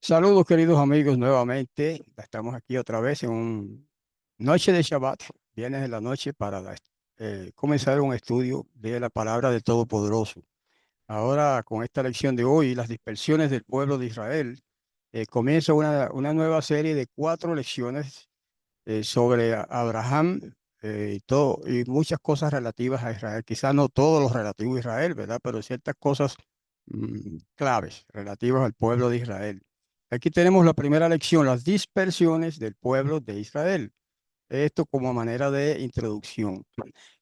Saludos queridos amigos nuevamente. Estamos aquí otra vez en un noche de Shabbat, viernes de la noche para comenzar un estudio de la palabra del Todopoderoso. Ahora con esta lección de hoy, las dispersiones del pueblo de Israel, comienza una nueva serie de 4 lecciones sobre Abraham y todo, y muchas cosas relativas a Israel. Quizás no todo lo relativo a Israel, ¿verdad? Pero ciertas cosas claves relativas al pueblo de Israel. Aquí tenemos la primera lección, las dispersiones del pueblo de Israel. Esto como manera de introducción.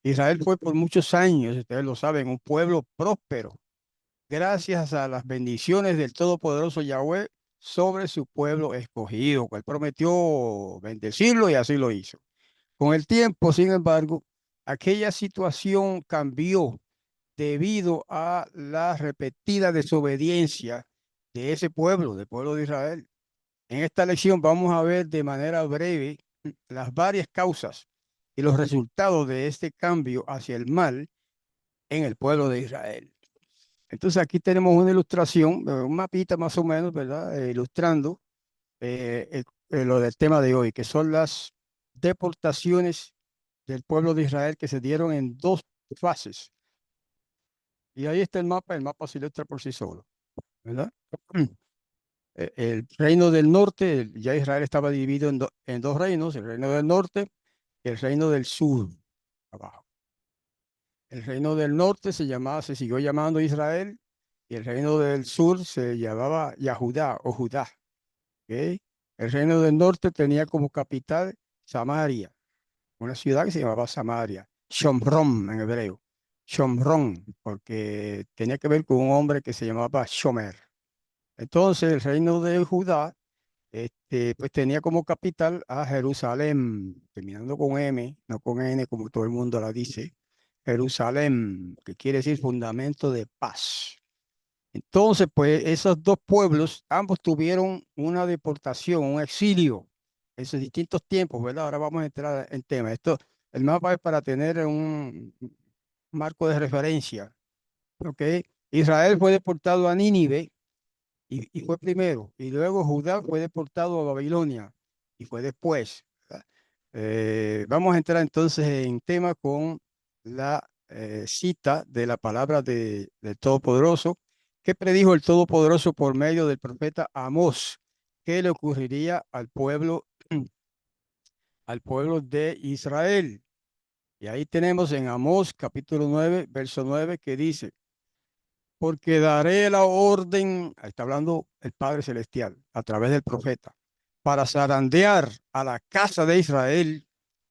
Israel fue por muchos años, ustedes lo saben, un pueblo próspero, gracias a las bendiciones del Todopoderoso Yahweh sobre su pueblo escogido, cual prometió bendecirlo y así lo hizo. Con el tiempo, sin embargo, aquella situación cambió debido a la repetida desobediencia de ese pueblo, del pueblo de Israel. En esta lección vamos a ver de manera breve las varias causas y los resultados de este cambio hacia el mal en el pueblo de Israel. Entonces aquí tenemos una ilustración, un mapita más o menos, ¿verdad? Ilustrando lo del tema de hoy, que son las deportaciones del pueblo de Israel que se dieron en 2 fases. Y ahí está el mapa se ilustra por sí solo, ¿verdad? El reino del norte, ya Israel estaba dividido en 2 reinos, el reino del norte y el reino del sur, abajo. El reino del norte se siguió llamando Israel, y el reino del sur se llamaba Yahudá o Judá. ¿Ok? El reino del norte tenía como capital Samaria, una ciudad que se llamaba Samaria, Shomron en hebreo. Shomron, porque tenía que ver con un hombre que se llamaba Shomer. Entonces, el reino de Judá, pues tenía como capital a Jerusalén, terminando con M, no con N, como todo el mundo la dice. Jerusalén, que quiere decir fundamento de paz. Entonces, pues esos 2 pueblos, ambos tuvieron una deportación, un exilio, en sus distintos tiempos, ¿verdad? Ahora vamos a entrar en tema. El mapa es para tener un marco de referencia, ¿ok? Israel fue deportado a Nínive y fue primero, y luego Judá fue deportado a Babilonia y fue después, ¿verdad? Vamos a entrar entonces en tema con la cita de la palabra del Todopoderoso. ¿Qué predijo el Todopoderoso por medio del profeta Amós? ¿Qué le ocurriría al pueblo de Israel? Y ahí tenemos en Amós capítulo 9, verso 9, que dice: porque daré la orden, ahí está hablando el Padre Celestial a través del profeta, para zarandear a la casa de Israel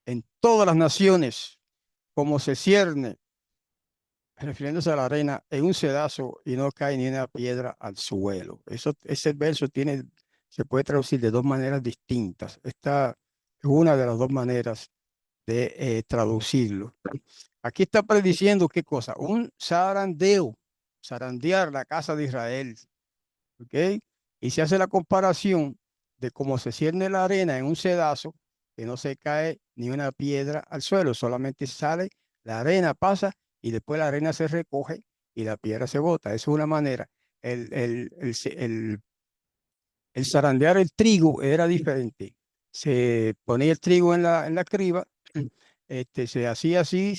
en todas las naciones, como se cierne, refiriéndose a la arena, en un sedazo y no cae ni una piedra al suelo. Ese verso se puede traducir de 2 maneras distintas. Esta es una de las 2 maneras de traducirlo. Aquí está prediciendo qué cosa, un zarandeo, zarandear la casa de Israel, ¿ok? Y se hace la comparación de cómo se cierne la arena en un sedazo, que no se cae ni una piedra al suelo, solamente sale, la arena pasa y después la arena se recoge y la piedra se bota. Esa es una manera. El zarandear el trigo era diferente. Se ponía el trigo en la criba, se hacía así,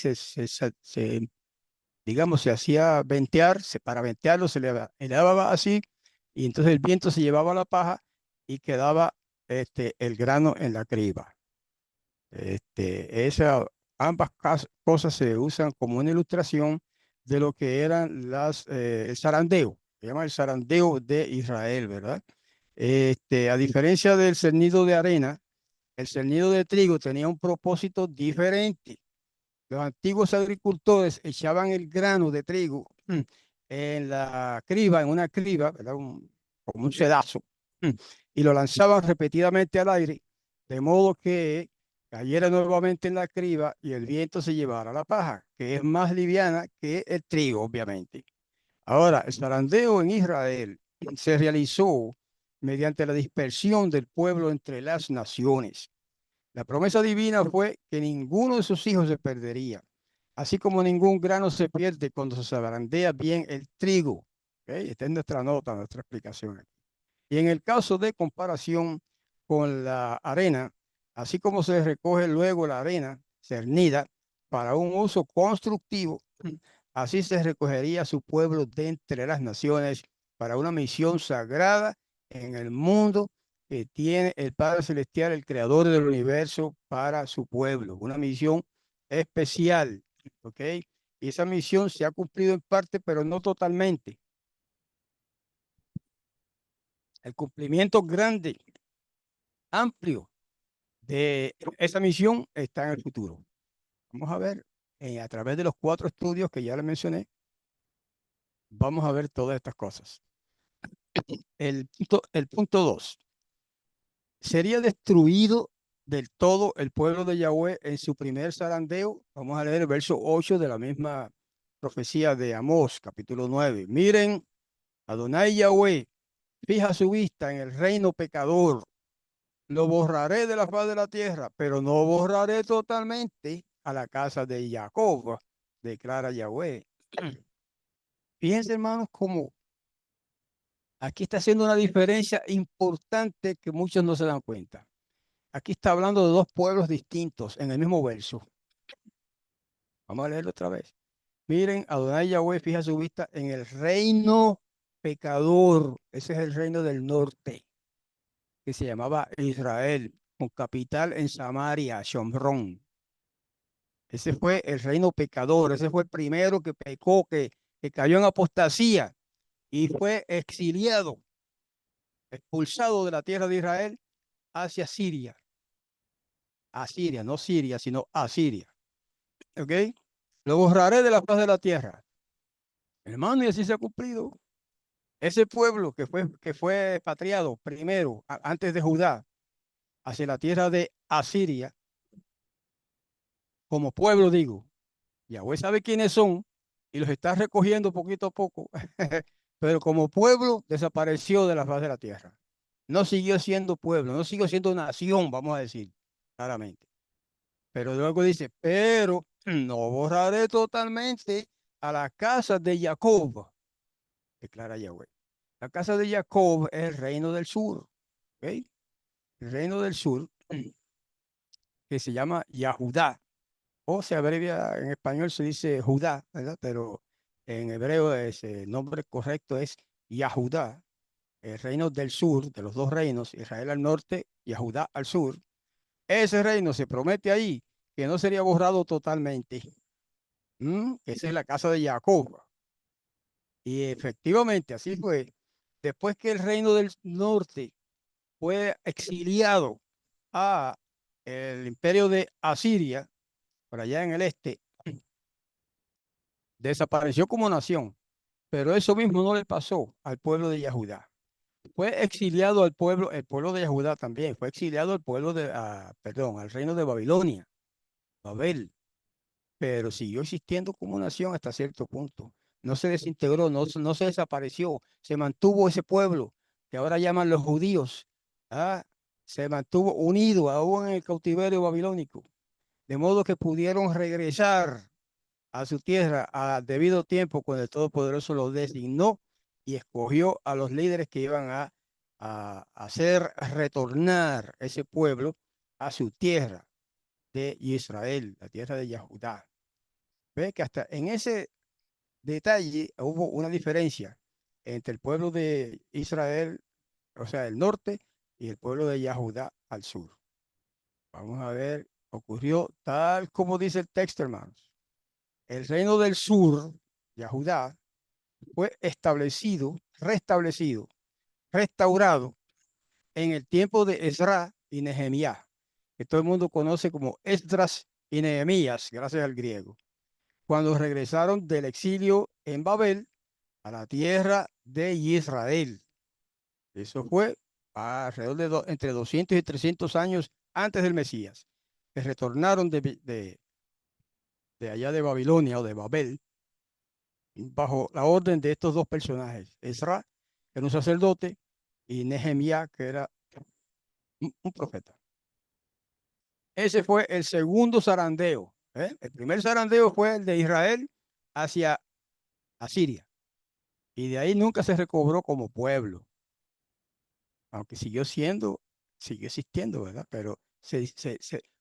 digamos, se hacía ventear, para ventearlo se le daba así, y entonces el viento se llevaba la paja y quedaba el grano en la criba. Ambas cosas se usan como una ilustración de lo que eran el zarandeo, se llama el zarandeo de Israel, ¿verdad? A diferencia del cernido de arena, el cernido de trigo tenía un propósito diferente. Los antiguos agricultores echaban el grano de trigo en una criba, ¿verdad? Como un sedazo, y lo lanzaban repetidamente al aire, de modo que cayera nuevamente en la criba y el viento se llevara la paja, que es más liviana que el trigo, obviamente. Ahora, el zarandeo en Israel se realizó mediante la dispersión del pueblo entre las naciones. La promesa divina fue que ninguno de sus hijos se perdería, así como ningún grano se pierde cuando se zarandea bien el trigo. ¿Ok? Esta es nuestra nota, nuestra explicación aquí. Y en el caso de comparación con la arena, así como se recoge luego la arena cernida para un uso constructivo, así se recogería su pueblo de entre las naciones para una misión sagrada en el mundo que tiene el Padre Celestial, el Creador del universo, para su pueblo. Una misión especial, ¿ok? Y esa misión se ha cumplido en parte, pero no totalmente. El cumplimiento grande, amplio de esa misión está en el futuro. Vamos a ver, a través de los 4 estudios que ya le mencioné, vamos a ver todas estas cosas. El punto 2. ¿Sería destruido del todo el pueblo de Yahweh en su primer zarandeo? Vamos a leer el verso 8 de la misma profecía de Amós, capítulo 9. Miren, Adonai Yahweh fija su vista en el reino pecador. Lo borraré de la faz de la tierra, pero no borraré totalmente a la casa de Jacob, declara Yahweh. Fíjense, hermanos, cómo aquí está haciendo una diferencia importante que muchos no se dan cuenta. Aquí está hablando de dos pueblos distintos en el mismo verso. Vamos a leerlo otra vez. Miren, Adonai Yahweh fija su vista en el reino pecador. Ese es el reino del norte, que se llamaba Israel, con capital en Samaria, Shomrón. Ese fue el reino pecador, ese fue el primero que pecó, que cayó en apostasía y fue exiliado, expulsado de la tierra de Israel hacia Siria. A Siria, no Siria, sino a Siria. ¿Ok? Lo borraré de la faz de la tierra. Hermano, y así se ha cumplido. Ese pueblo que fue expatriado primero, antes de Judá, hacia la tierra de Asiria, como pueblo, digo, Yahweh sabe quiénes son y los está recogiendo poquito a poco, pero como pueblo desapareció de la faz de la tierra. No siguió siendo pueblo, no siguió siendo nación, vamos a decir claramente. Pero luego dice, pero no borraré totalmente a la casa de Jacob, declara Yahweh. La casa de Jacob es el reino del sur, ¿ok? El reino del sur, que se llama Yahudá, o se abrevia en español, se dice Judá, ¿verdad? Pero en hebreo el nombre correcto es Yahudá, el reino del sur, de los dos reinos, Israel al norte y Judá al sur. Ese reino se promete ahí que no sería borrado totalmente. Esa es la casa de Jacob. Y efectivamente así fue. Después que el reino del norte fue exiliado a el imperio de Asiria, por allá en el este, desapareció como nación. Pero eso mismo no le pasó al pueblo de Yahudá. Fue exiliado al pueblo, el pueblo de Yahudá también, fue exiliado al pueblo perdón, al reino de Babilonia, Babel, pero siguió existiendo como nación hasta cierto punto. No se desintegró, no se desapareció, se mantuvo ese pueblo que ahora llaman los judíos, ¿ah? Se mantuvo unido aún en el cautiverio babilónico, de modo que pudieron regresar a su tierra a debido tiempo cuando el Todopoderoso los designó y escogió a los líderes que iban a hacer retornar ese pueblo a su tierra de Israel, la tierra de Yahudá. Ve que hasta en ese detalle hubo una diferencia entre el pueblo de Israel, o sea, el norte, y el pueblo de Yahudá al sur. Vamos a ver, ocurrió tal como dice el texto, hermanos. El reino del sur, Yahudá, fue establecido, restablecido, restaurado en el tiempo de Ezra y Nehemías, que todo el mundo conoce como Esdras y Nehemías, gracias al griego, cuando regresaron del exilio en Babel a la tierra de Israel. Eso fue alrededor de entre 200 y 300 años antes del Mesías, que retornaron de allá de Babilonia o de Babel bajo la orden de estos dos personajes, Ezra, que era un sacerdote, y Nehemías, que era un profeta. Ese fue el segundo zarandeo. El primer zarandeo fue el de Israel hacia Asiria, y de ahí nunca se recobró como pueblo. aunque siguió existiendo, ¿verdad? Pero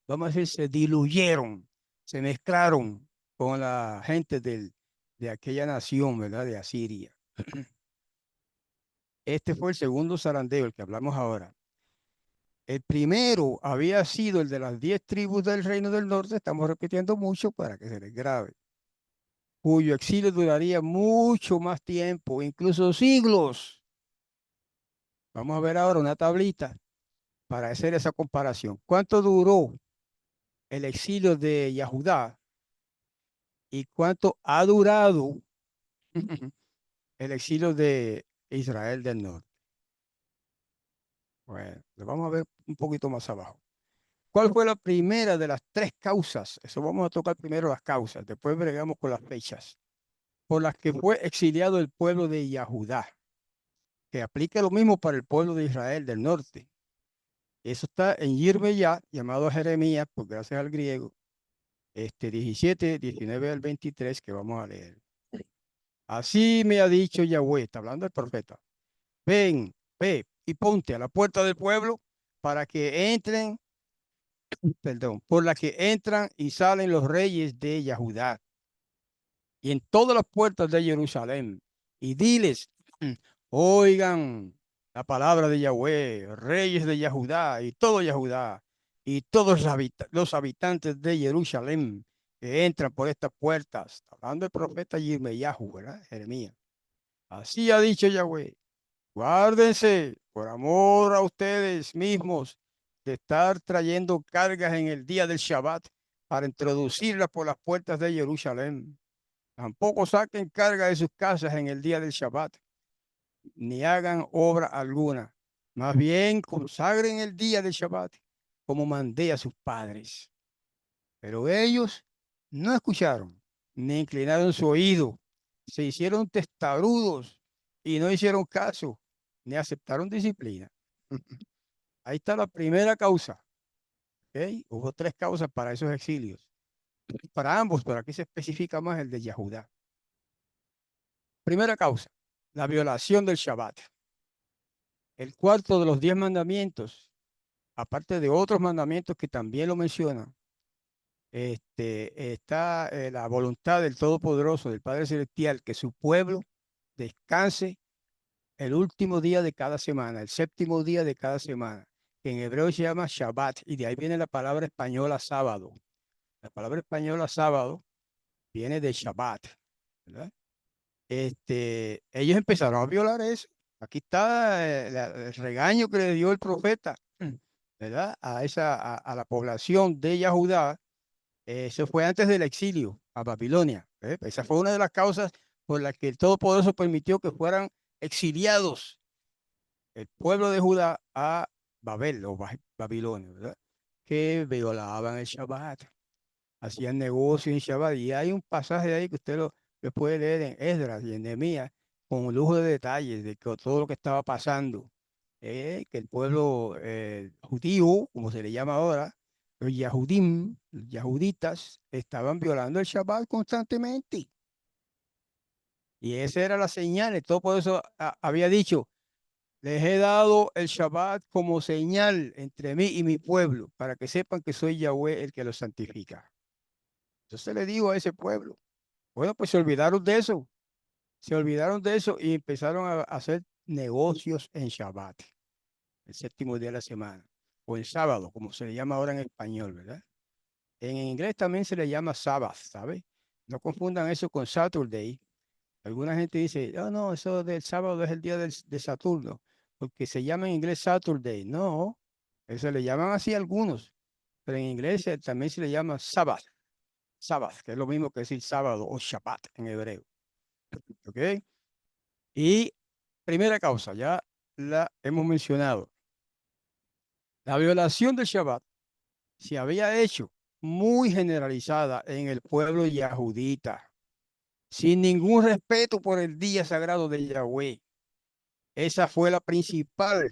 vamos a decir, se diluyeron, se mezclaron con la gente de aquella nación, ¿verdad? De Asiria. Este fue el segundo zarandeo, el que hablamos ahora. El primero había sido el de las 10 tribus del Reino del Norte, estamos repitiendo mucho para que se les grabe, cuyo exilio duraría mucho más tiempo, incluso siglos. Vamos a ver ahora una tablita para hacer esa comparación. ¿Cuánto duró el exilio de Yahudá y cuánto ha durado el exilio de Israel del Norte? Bueno, lo vamos a ver un poquito más abajo. ¿Cuál fue la primera de las tres causas? Eso vamos a tocar primero las causas, después bregamos con las fechas, por las que fue exiliado el pueblo de Yahudá, que aplica lo mismo para el pueblo de Israel del norte. Eso está en Yirmeyá, llamado Jeremías, pues gracias al griego, 17, 19 al 23, que vamos a leer. Así me ha dicho Yahweh, está hablando el profeta. Ven, ve y ponte a la puerta del pueblo para que entren, perdón, por la que entran y salen los reyes de Yahudá y en todas las puertas de Jerusalén. Y diles, oigan la palabra de Yahweh, reyes de Yahudá y todo Yahudá y todos los habitantes de Jerusalén que entran por estas puertas. Está hablando el profeta Yirmeyahu, ¿verdad? Jeremías. Así ha dicho Yahweh. Guárdense, por amor a ustedes mismos, de estar trayendo cargas en el día del Shabbat para introducirlas por las puertas de Jerusalén. Tampoco saquen carga de sus casas en el día del Shabbat, ni hagan obra alguna. Más bien consagren el día del Shabbat, como mandé a sus padres. Pero ellos no escucharon, ni inclinaron su oído. Se hicieron testarudos y no hicieron caso, ni aceptaron disciplina. Ahí está la primera causa. ¿Ok? Hubo tres causas para esos exilios. Para ambos, pero aquí se especifica más el de Yahudá. Primera causa, la violación del Shabbat. El cuarto de los 10 mandamientos, aparte de otros mandamientos que también lo mencionan, está la voluntad del Todopoderoso, del Padre Celestial, que su pueblo descanse el último día de cada semana, el séptimo día de cada semana, que en hebreo se llama Shabbat, y de ahí viene la palabra española sábado. La palabra española sábado viene de Shabbat, ¿verdad? Ellos empezaron a violar eso. Aquí está el regaño que le dio el profeta, ¿verdad? A la población de Yahudá. Eso fue antes del exilio a Babilonia. Esa fue una de las causas por las que el Todopoderoso permitió que fueran exiliados el pueblo de Judá a Babel o Babilonia, ¿verdad? Que violaban el Shabbat, hacían negocios en Shabbat. Y hay un pasaje ahí que usted lo puede leer en Esdras y en Nehemías con lujo de detalles de todo lo que estaba pasando. Que el pueblo judío, como se le llama ahora, los Yahudim, los Yahuditas, estaban violando el Shabbat constantemente. Y esa era la señal. Todo por eso había dicho, les he dado el Shabbat como señal entre mí y mi pueblo, para que sepan que soy Yahweh el que los santifica. Entonces le digo a ese pueblo, bueno, pues se olvidaron de eso, se olvidaron de eso y empezaron a hacer negocios en Shabbat, el séptimo día de la semana, o el sábado, como se le llama ahora en español, ¿verdad? En inglés también se le llama Sabbath, ¿sabe? No confundan eso con Saturday. Alguna gente dice, oh, no, eso del sábado es el día de Saturno, porque se llama en inglés Saturday. No, eso le llaman así algunos, pero en inglés también se le llama Sabbath, Sabbath, que es lo mismo que decir sábado o Shabbat en hebreo. ¿Ok? Y primera causa, ya la hemos mencionado. La violación del Shabbat se había hecho muy generalizada en el pueblo yahudita, sin ningún respeto por el día sagrado de Yahweh. Esa fue la principal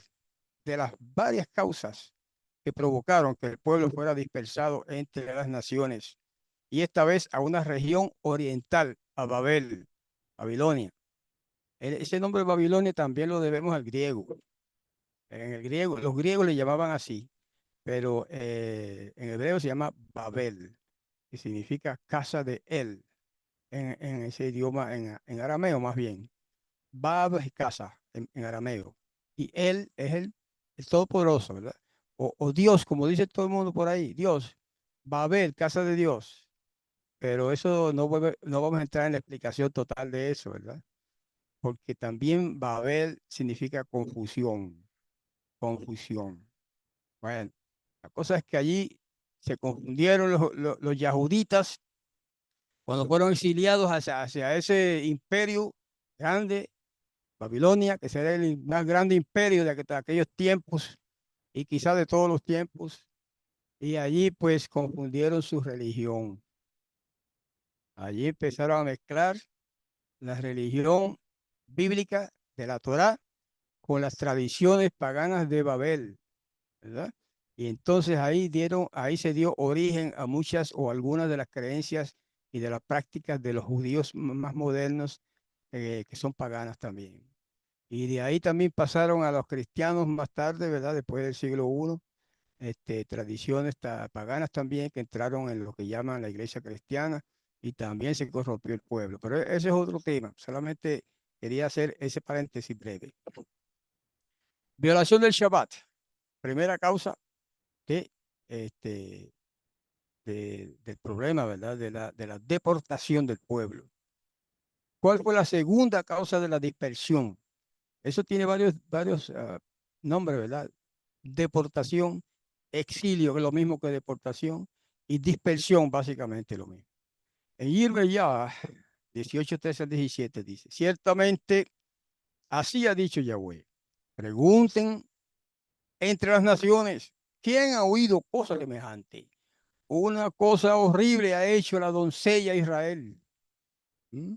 de las varias causas que provocaron que el pueblo fuera dispersado entre las naciones, y esta vez a una región oriental, a Babel, Babilonia. Ese nombre Babilonia también lo debemos al griego. En el griego, los griegos le llamaban así, pero en hebreo se llama Babel, que significa casa de él, en ese idioma, en arameo más bien. Bab es casa en arameo. Y él es el Todopoderoso, ¿verdad? O Dios, como dice todo el mundo por ahí, Dios, Babel, casa de Dios. Pero eso no vamos a entrar en la explicación total de eso, ¿verdad? Porque también Babel significa confusión, confusión. Bueno, la cosa es que allí se confundieron los yahuditas cuando fueron exiliados hacia ese imperio grande, Babilonia, que será el más grande imperio de aquellos tiempos y quizás de todos los tiempos. Y allí pues confundieron su religión. Allí empezaron a mezclar la religión bíblica de la Torá con las tradiciones paganas de Babel, ¿verdad? Y entonces ahí se dio origen a muchas o algunas de las creencias y de las prácticas de los judíos más modernos que son paganas también. Y de ahí también pasaron a los cristianos más tarde, ¿verdad? Después del siglo I, tradiciones paganas también que entraron en lo que llaman la iglesia cristiana y también se corrompió el pueblo. Pero ese es otro tema. Solamente quería hacer ese paréntesis breve. Violación del Shabbat. Primera causa de, este, del problema, ¿verdad? De la deportación del pueblo. ¿Cuál fue la segunda causa de la dispersión? Eso tiene varios nombres, ¿verdad? Deportación, exilio, que es lo mismo que deportación, y dispersión, básicamente lo mismo. En Yirmeyah 18:13 al 17 dice, ciertamente así ha dicho Yahweh, pregunten entre las naciones, ¿quién ha oído cosa semejante? Una cosa horrible ha hecho la doncella Israel. ¿Mm?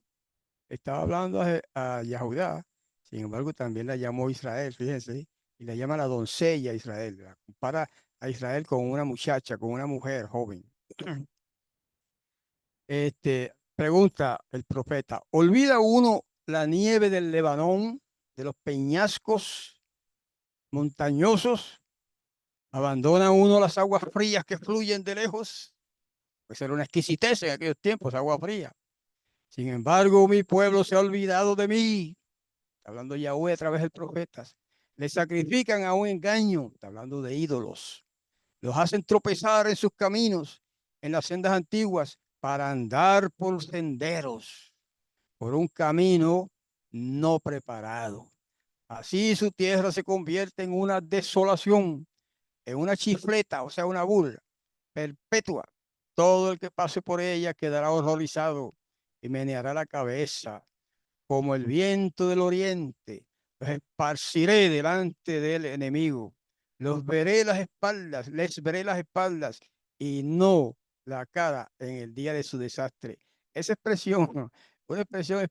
Estaba hablando a Yahudá, sin embargo también la llamó Israel, fíjense, y la llama la doncella Israel, la compara a Israel con una muchacha, con una mujer joven. Pregunta el profeta, ¿olvida uno la nieve del Lebanón, de los peñascos montañosos? ¿Abandona uno las aguas frías que fluyen de lejos? Pues era una exquisitez en aquellos tiempos, agua fría. Sin embargo, mi pueblo se ha olvidado de mí. Está hablando Yahweh a través de profetas. Le sacrifican a un engaño. Está hablando de ídolos. Los hacen tropezar en sus caminos, en las sendas antiguas, para andar por senderos, por un camino no preparado. Así su tierra se convierte en una desolación, en una chifleta, o sea, una burla perpetua. Todo el que pase por ella quedará horrorizado y meneará la cabeza como el viento del oriente. Los esparciré delante del enemigo. Los veré las espaldas, les veré las espaldas y no la cara en el día de su desastre. Esa expresión, una expresión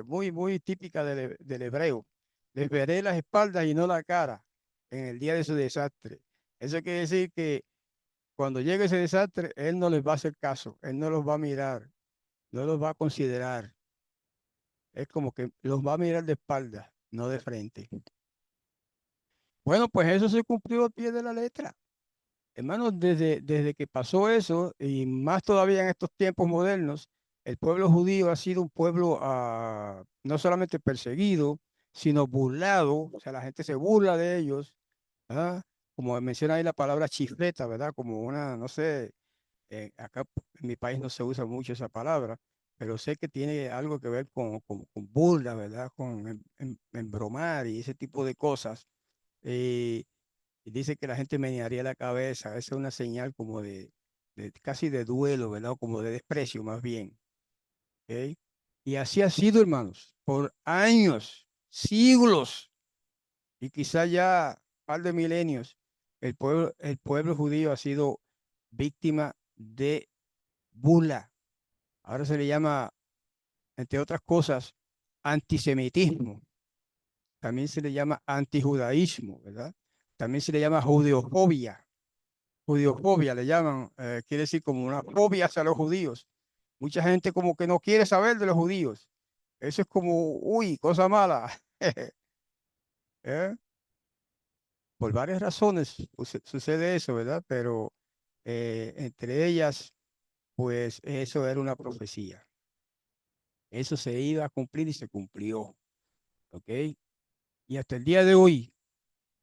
muy típica del hebreo. Les veré las espaldas y no la cara en el día de su desastre. Eso quiere decir que cuando llegue ese desastre, él no les va a hacer caso, él no los va a mirar, no los va a considerar. Es como que los va a mirar de espalda, no de frente. Bueno, pues eso se cumplió al pie de la letra. Hermanos, desde que pasó eso, y más todavía en estos tiempos modernos, el pueblo judío ha sido un pueblo no solamente perseguido, sino burlado. O sea, la gente se burla de ellos. ¿Ah? Como menciona ahí la palabra chifleta, ¿verdad? Como una, no sé, acá en mi país no se usa mucho esa palabra, pero sé que tiene algo que ver con burla, ¿verdad? Con embromar y ese tipo de cosas. Eh, y dice que la gente menearía la cabeza. Esa es una señal como de casi de duelo, ¿verdad? O como de desprecio más bien. ¿Ok? Y así ha sido, hermanos, por años, siglos y quizá ya un par de milenios. El pueblo judío ha sido víctima de burla. Ahora se le llama, entre otras cosas, antisemitismo. También se le llama antijudaísmo, ¿verdad? También se le llama judeofobia. Judeofobia le llaman, quiere decir como una fobia hacia los judíos. Mucha gente como que no quiere saber de los judíos. Eso es como, uy, cosa mala. ¿Eh? por varias razones sucede eso, ¿verdad? Pero entre ellas, pues eso era una profecía. Eso se iba a cumplir y se cumplió, ¿ok? Y hasta el día de hoy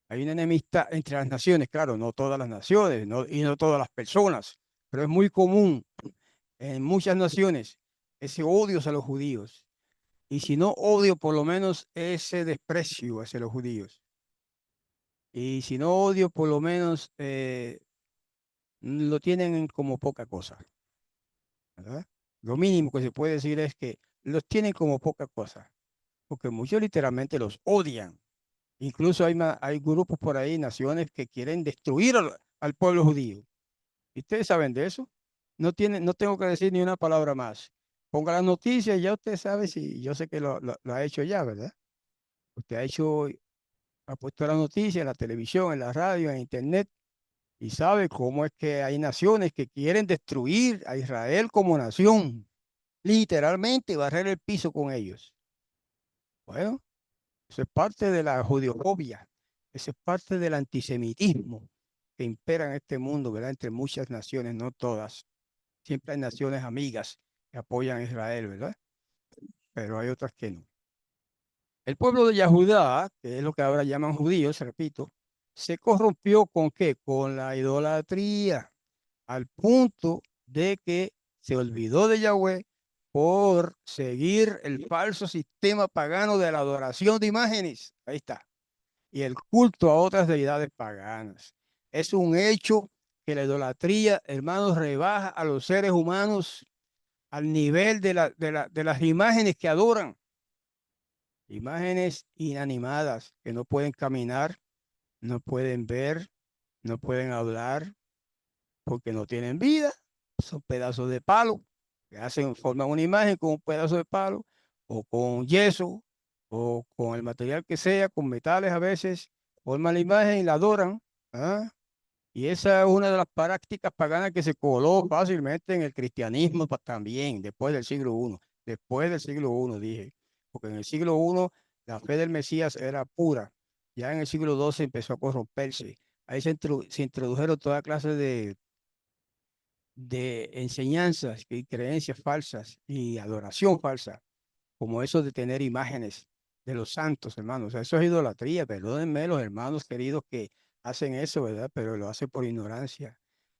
hay una enemistad entre las naciones, claro, no todas las naciones y no todas las personas, pero es muy común en muchas naciones ese odio hacia los judíos. Y si no odio, por lo menos ese desprecio hacia los judíos. Y si no odio, por lo menos lo tienen como poca cosa, ¿verdad? Lo mínimo que se puede decir es que los tienen como poca cosa, porque muchos literalmente los odian. Incluso hay grupos por ahí, naciones que quieren destruir al pueblo judío. ¿Y ustedes saben de eso? No tengo que decir ni una palabra más. Ponga las noticias y ya usted sabe si yo sé que lo ha hecho ya, ¿verdad? Usted ha puesto la noticia en la televisión, en la radio, en internet y sabe cómo es que hay naciones que quieren destruir a Israel como nación, literalmente barrer el piso con ellos. Bueno, eso es parte de la judiofobia, eso es parte del antisemitismo que impera en este mundo, ¿verdad? Entre muchas naciones, no todas. Siempre hay naciones amigas que apoyan a Israel, ¿verdad? Pero hay otras que no. El pueblo de Yahudá, que es lo que ahora llaman judíos, repito, se corrompió ¿con qué? Con la idolatría, al punto de que se olvidó de Yahweh por seguir el falso sistema pagano de la adoración de imágenes. Ahí está. Y el culto a otras deidades paganas. Es un hecho que la idolatría, hermanos, rebaja a los seres humanos al nivel de las imágenes que adoran. Imágenes inanimadas que no pueden caminar, no pueden ver, no pueden hablar, porque no tienen vida. Son pedazos de palo que forman una imagen con un pedazo de palo o con yeso o con el material que sea, con metales a veces, forman la imagen y la adoran. ¿Ah? Y esa es una de las prácticas paganas que se coló fácilmente en el cristianismo también, después del siglo I. Después del siglo I, dije. Porque en el siglo I la fe del Mesías era pura. Ya en el siglo II empezó a corromperse. Ahí se introdujeron toda clase de enseñanzas y creencias falsas y adoración falsa, como eso de tener imágenes de los santos, hermanos. O sea, eso es idolatría. Perdónenme los hermanos queridos que hacen eso, ¿verdad? Pero lo hacen por ignorancia.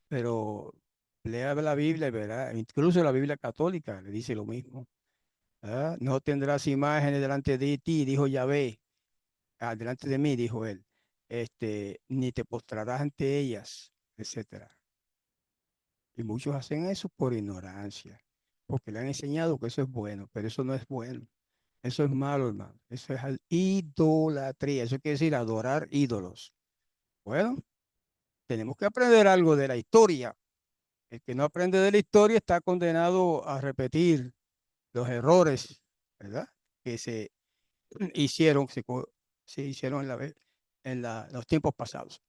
Pero lea la Biblia, ¿verdad? Incluso la Biblia católica le dice lo mismo. ¿Verdad? No tendrás imágenes delante de ti, dijo Yahvé. Delante de mí, dijo él. Ni te postrarás ante ellas, etcétera. Y muchos hacen eso por ignorancia, porque le han enseñado que eso es bueno, pero eso no es bueno. Eso es malo, hermano. Eso es idolatría. Eso quiere decir adorar ídolos. Bueno, tenemos que aprender algo de la historia. El que no aprende de la historia está condenado a repetir los errores, ¿verdad? Que hicieron, se hicieron los tiempos pasados.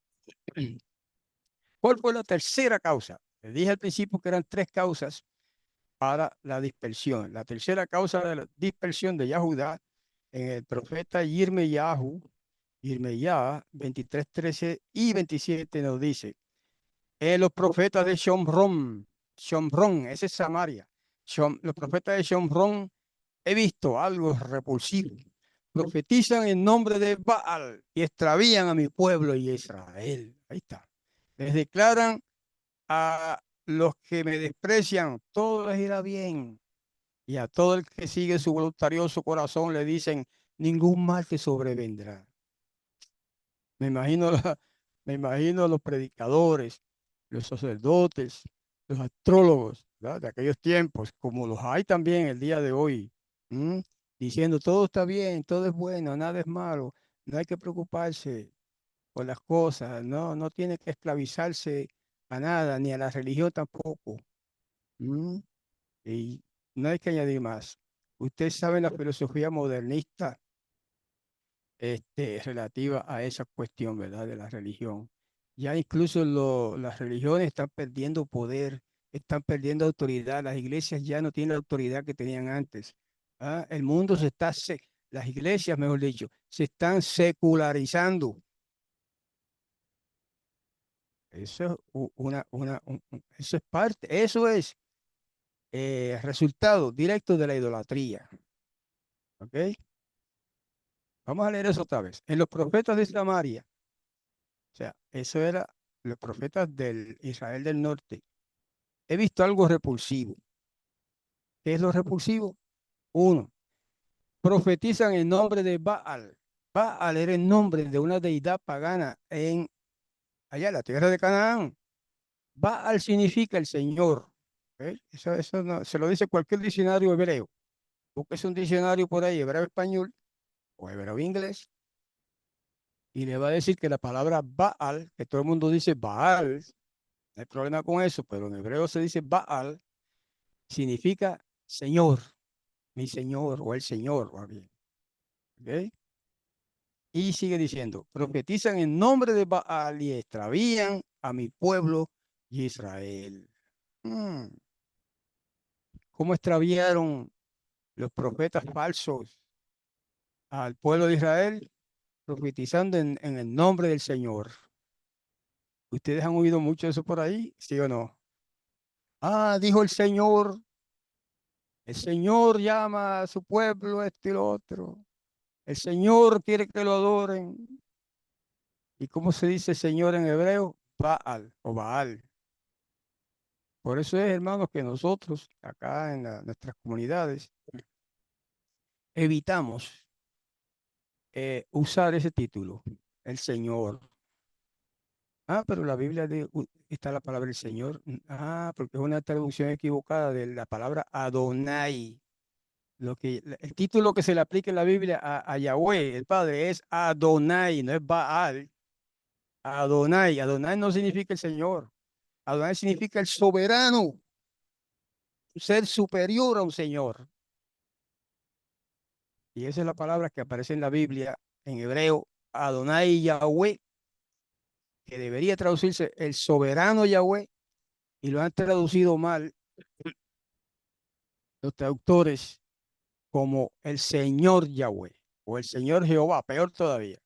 ¿Cuál fue la tercera causa? Les dije al principio que eran tres causas para la dispersión. La tercera causa de la dispersión de Yahudá en el profeta Yirmeyá 23, 13 y 27 nos dice, los profetas de Shomrón, ese es Samaria, los profetas de Shomrón, he visto algo repulsivo, profetizan en nombre de Baal y extravían a mi pueblo y Israel. Ahí está. Les declaran a los que me desprecian, todo les irá bien. Y a todo el que sigue su voluntarioso corazón le dicen, ningún mal te sobrevendrá. Me imagino, me imagino los predicadores, los sacerdotes, los astrólogos, ¿verdad? De aquellos tiempos, como los hay también el día de hoy, ¿m? Diciendo todo está bien, todo es bueno, nada es malo, no hay que preocuparse por las cosas, no tiene que esclavizarse a nada, ni a la religión tampoco. ¿M? Y no hay que añadir más. Usted sabe la filosofía modernista relativa a esa cuestión, ¿verdad? De la religión. Ya incluso las religiones están perdiendo poder, están perdiendo autoridad. Las iglesias ya no tienen la autoridad que tenían antes. ¿Ah? El mundo las iglesias, mejor dicho, se están secularizando. Eso es eso es parte, eso es resultado directo de la idolatría. ¿Ok? Vamos a leer eso otra vez. En los profetas de Samaria, o sea, eso era los profetas del Israel del norte. He visto algo repulsivo. ¿Qué es lo repulsivo? Uno, profetizan en nombre de Baal. Baal era el nombre de una deidad pagana en allá en la tierra de Canaán. Baal significa el Señor. ¿Ok? Eso se lo dice cualquier diccionario hebreo. Busques un diccionario por ahí, hebreo español o hebreo inglés, y le va a decir que la palabra Baal, que todo el mundo dice Baal, no hay problema con eso, pero en hebreo se dice Baal, significa Señor, mi Señor o el Señor, más bien. ¿Ok? Y sigue diciendo, profetizan en nombre de Baal y extravían a mi pueblo Israel. Mm, ¿Cómo extraviaron los profetas falsos al pueblo de Israel? Profetizando en el nombre del Señor. ¿Ustedes han oído mucho eso por ahí? ¿Sí o no? Ah, dijo el Señor llama a su pueblo este y lo otro. El Señor quiere que lo adoren. ¿Y cómo se dice Señor en hebreo? Baal o Baal. Por eso es, hermanos, que nosotros acá en nuestras comunidades evitamos usar ese título, el Señor. Ah, pero la Biblia está la palabra el Señor. Ah, porque es una traducción equivocada de la palabra Adonai. El título que se le aplica en la Biblia a Yahweh, el Padre, es Adonai, no es Baal. Adonai. Adonai no significa el Señor. Adonai significa el soberano, un ser superior a un Señor. Y esa es la palabra que aparece en la Biblia en hebreo, Adonai Yahweh, que debería traducirse el soberano Yahweh, y lo han traducido mal los traductores como el Señor Yahweh o el Señor Jehová, peor todavía.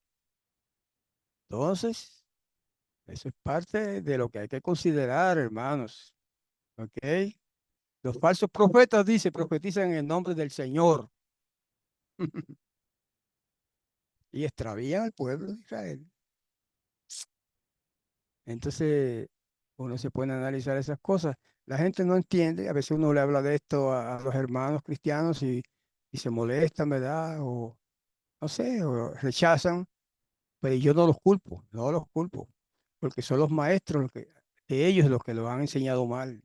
Entonces, eso es parte de lo que hay que considerar, hermanos. ¿Ok? Los falsos profetas, dice, profetizan en el nombre del Señor y extravían al pueblo de Israel. Entonces, uno se puede analizar esas cosas. La gente no entiende, a veces uno le habla de esto a los hermanos cristianos y se molestan, ¿verdad? O no sé, o rechazan, pero yo no los culpo, no los culpo, porque son los maestros de ellos los que lo han enseñado mal.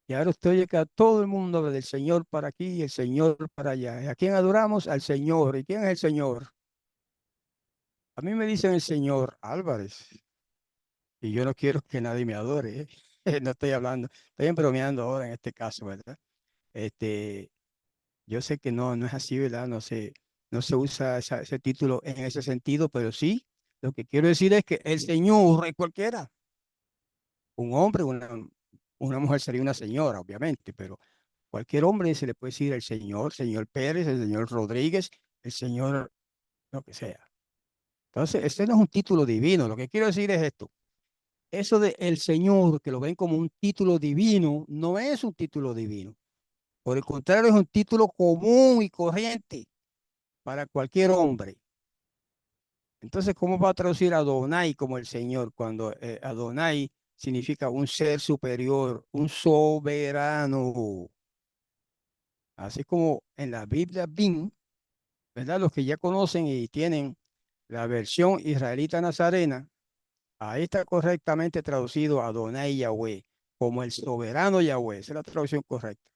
Y ahora usted oye que a todo el mundo habla del Señor para aquí y el Señor para allá. ¿Y a quién adoramos? Al Señor. ¿Y quién es el Señor? A mí me dicen el Señor Álvarez y yo no quiero que nadie me adore, ¿eh? No estoy hablando, estoy bromeando ahora en este caso, ¿verdad? Este, yo sé que no es así, ¿verdad? No se usa ese título en ese sentido, pero sí, lo que quiero decir es que el Señor es cualquiera. Un hombre, una mujer sería una señora, obviamente, pero cualquier hombre se le puede decir el señor Pérez, el señor Rodríguez, el señor, lo que sea. Entonces, este no es un título divino. Lo que quiero decir es esto. Eso de el Señor, que lo ven como un título divino, no es un título divino. Por el contrario, es un título común y corriente para cualquier hombre. Entonces, ¿cómo va a traducir Adonai como el Señor cuando Adonai significa un ser superior, un soberano? Así como en la Biblia BIN, ¿verdad? Los que ya conocen y tienen la versión israelita nazarena, ahí está correctamente traducido Adonai Yahweh como el soberano Yahweh. Esa es la traducción correcta.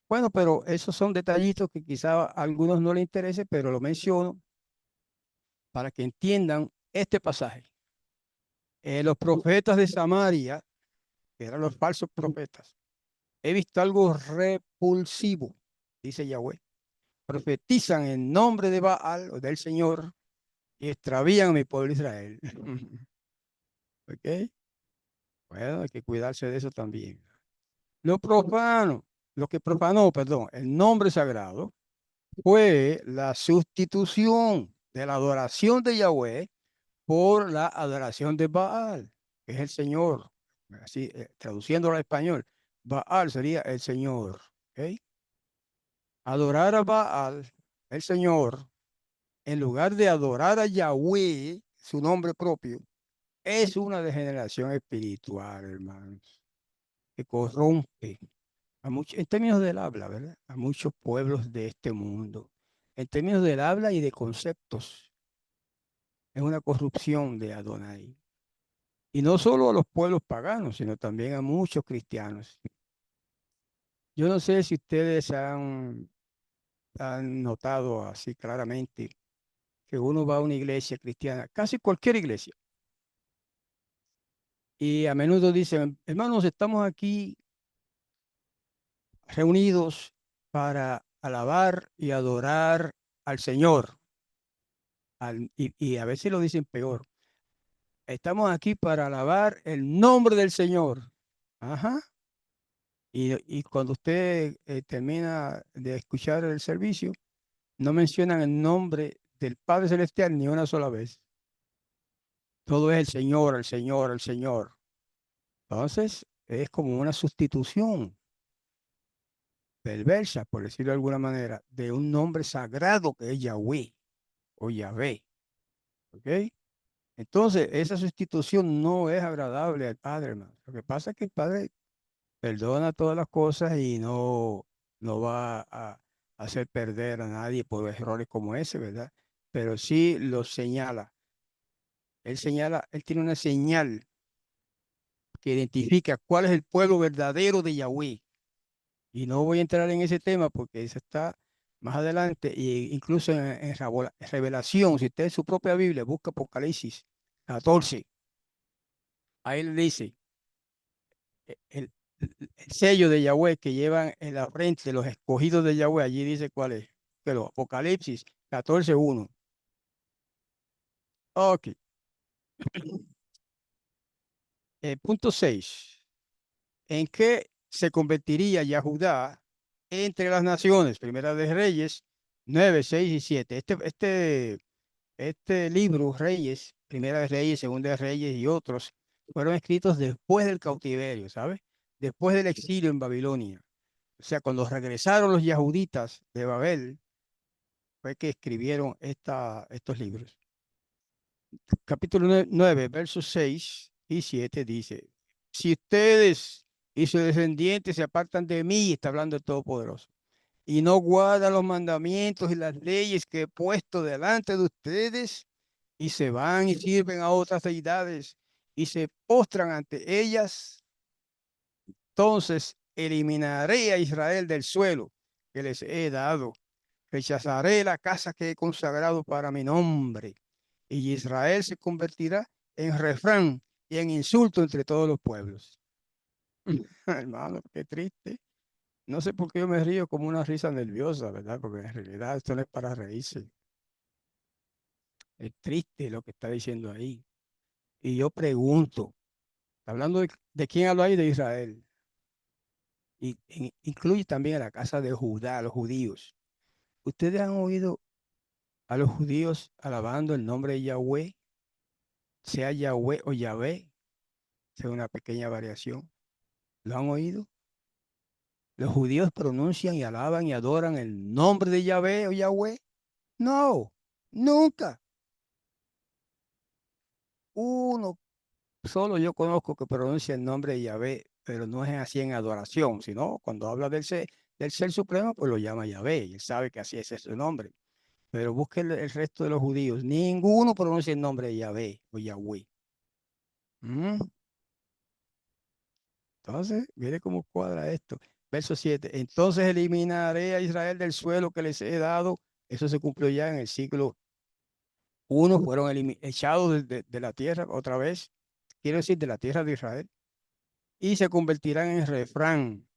Bueno, pero esos son detallitos que quizá a algunos no les interese, pero lo menciono para que entiendan este pasaje. Los profetas de Samaria, que eran los falsos profetas, he visto algo repulsivo, dice Yahweh. Profetizan en nombre de Baal o del Señor y extravían a mi pueblo Israel. ¿Ok? Bueno, hay que cuidarse de eso también. Lo profano, lo que profanó, perdón, el nombre sagrado fue la sustitución de la adoración de Yahweh por la adoración de Baal. que es el Señor, así traduciéndolo al español, Baal sería el Señor, ¿ok? Adorar a Baal, el Señor, en lugar de adorar a Yahweh, su nombre propio, es una degeneración espiritual, hermanos, que corrompe a muchos, en términos del habla, ¿verdad? A muchos pueblos de este mundo. En términos del habla y de conceptos, es una corrupción de Adonai. Y no solo a los pueblos paganos, sino también a muchos cristianos. Yo no sé si ustedes han notado así claramente que uno va a una iglesia cristiana, casi cualquier iglesia, y a menudo dicen, hermanos, estamos aquí reunidos para alabar y adorar al Señor. Y a veces lo dicen peor, estamos aquí para alabar el nombre del Señor. Ajá. Y cuando usted termina de escuchar el servicio, no mencionan el nombre del Padre Celestial ni una sola vez. Todo es el Señor, el Señor, el Señor. Entonces, es como una sustitución perversa, por decirlo de alguna manera, de un nombre sagrado que es Yahweh o Yahvé. ¿Ok? Entonces, esa sustitución no es agradable al Padre, hermano. Lo que pasa es que el Padre perdona todas las cosas y no va a hacer perder a nadie por errores como ese, ¿verdad? Pero sí lo señala. Él señala, él tiene una señal que identifica cuál es el pueblo verdadero de Yahweh. Y no voy a entrar en ese tema porque eso está más adelante, e incluso en Revelación, si usted en su propia Biblia busca Apocalipsis 14, ahí le dice el sello de Yahweh que llevan en la frente los escogidos de Yahweh, allí dice cuál es. Pero Apocalipsis 14:1. Ok. Punto 6. ¿En qué se convertiría Yahudá entre las naciones? Primera de Reyes 9, 6 y 7. Este libro, Reyes, Primera de Reyes, Segunda de Reyes y otros, fueron escritos después del cautiverio, ¿sabes? Después del exilio en Babilonia. O sea, cuando regresaron los yahuditas de Babel, fue que escribieron estos libros. Capítulo 9, versos 6 y 7 dice, si ustedes y sus descendientes se apartan de mí, está hablando el Todopoderoso, y no guardan los mandamientos y las leyes que he puesto delante de ustedes, y se van y sirven a otras deidades y se postran ante ellas, entonces eliminaré a Israel del suelo que les he dado. Rechazaré la casa que he consagrado para mi nombre. Y Israel se convertirá en refrán y en insulto entre todos los pueblos. Hermano, qué triste. No sé por qué yo me río como una risa nerviosa, ¿verdad? Porque en realidad esto no es para reírse. Es triste lo que está diciendo ahí. Y yo pregunto, hablando de quién habla ahí, de Israel. Y incluye también a la casa de Judá, a los judíos. ¿Ustedes han oído a los judíos alabando el nombre de Yahweh, sea Yahweh o Yahvé, sea una pequeña variación? ¿Lo han oído? ¿Los judíos pronuncian y alaban y adoran el nombre de Yahvé o Yahweh? No, nunca. Uno solo yo conozco que pronuncia el nombre de Yahvé, pero no es así en adoración, sino cuando habla del ser supremo, pues lo llama Yahvé, y él sabe que así es su nombre. Pero busque el resto de los judíos, ninguno pronuncia el nombre de Yahvé o Yahweh. ¿Mm? Entonces, mire cómo cuadra esto. Verso 7. Entonces eliminaré a Israel del suelo que les he dado. Eso se cumplió ya en el siglo I. Fueron echados de la tierra otra vez. Quiero decir, de la tierra de Israel. Y se convertirán en refrán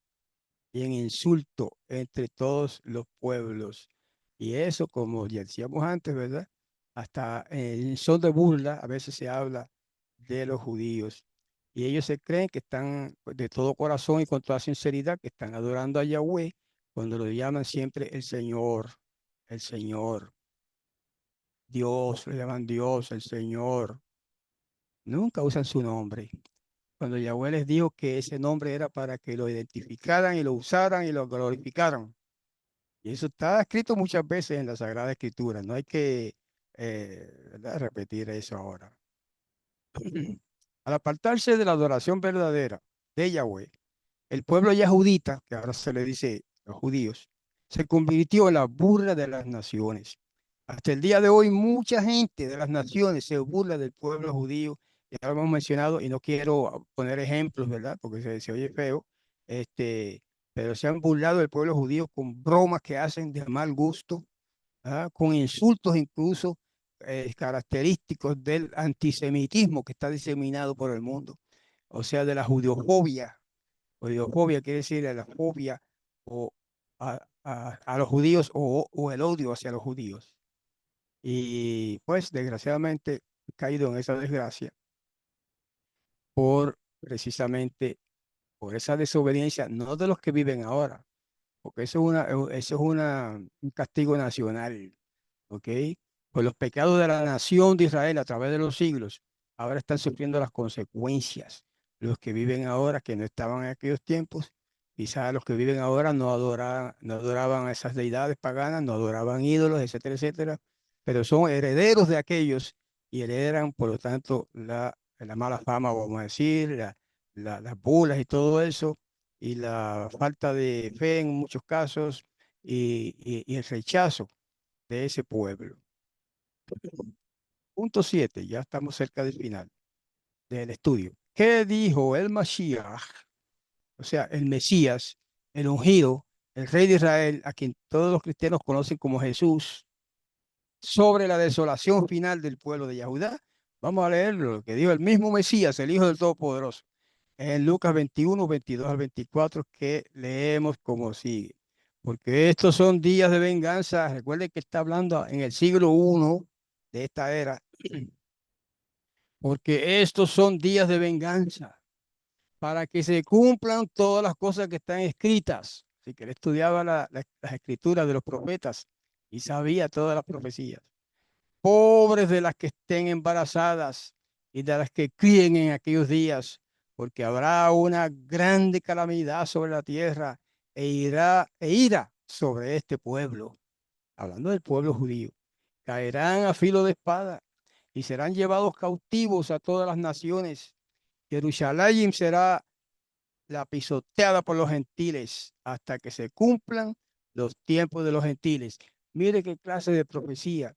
y en insulto entre todos los pueblos. Y eso, como ya decíamos antes, ¿verdad? Hasta en son de burla, a veces se habla de los judíos. Y ellos se creen que están de todo corazón y con toda sinceridad, que están adorando a Yahweh cuando lo llaman siempre el Señor, Dios, le llaman Dios, el Señor. nunca usan su nombre. Cuando Yahweh les dijo que ese nombre era para que lo identificaran y lo usaran y lo glorificaran. Y eso está escrito muchas veces en la Sagrada Escritura. No hay que ¿verdad? Repetir eso ahora. Al apartarse de la adoración verdadera de Yahweh, el pueblo yahudita, que ahora se le dice los judíos, se convirtió en la burla de las naciones. Hasta el día de hoy, mucha gente de las naciones se burla del pueblo judío. Ya lo hemos mencionado y no quiero poner ejemplos, ¿verdad? Porque se oye feo. Este, pero se han burlado del pueblo judío con bromas que hacen de mal gusto, ¿ah? Con insultos incluso característicos del antisemitismo que está diseminado por el mundo, o sea, de la judeofobia. Judeofobia quiere decir la fobia o a los judíos o el odio hacia los judíos. Y pues desgraciadamente he caído en esa desgracia por precisamente por esa desobediencia, no de los que viven ahora, porque eso es un castigo nacional. ¿Ok? Pues los pecados de la nación de Israel a través de los siglos ahora están sufriendo las consecuencias. Los que viven ahora, que no estaban en aquellos tiempos, quizás los que viven ahora no adoraban a esas deidades paganas, no adoraban ídolos, etcétera, etcétera, pero son herederos de aquellos y heredan, por lo tanto, la mala fama, vamos a decir, las bulas y todo eso, y la falta de fe en muchos casos y el rechazo de ese pueblo. Punto 7, ya estamos cerca del final del estudio. ¿Qué dijo el Mashiach? O sea, el Mesías, el ungido, el rey de Israel, a quien todos los cristianos conocen como Jesús, sobre la desolación final del pueblo de Yahudá. Vamos a leer lo que dijo el mismo Mesías, el Hijo del Todopoderoso, en Lucas 21, 22 al 24, que leemos como sigue. Porque estos son días de venganza. Recuerden que está hablando en el siglo I de esta era, porque estos son días de venganza, para que se cumplan todas las cosas que están escritas. Si que él estudiaba las escrituras de los profetas y sabía todas las profecías. Pobres de las que estén embarazadas y de las que críen en aquellos días, porque habrá una grande calamidad sobre la tierra e ira sobre este pueblo, hablando del pueblo judío. Caerán a filo de espada y serán llevados cautivos a todas las naciones. Jerusalén será la pisoteada por los gentiles hasta que se cumplan los tiempos de los gentiles. Mire qué clase de profecía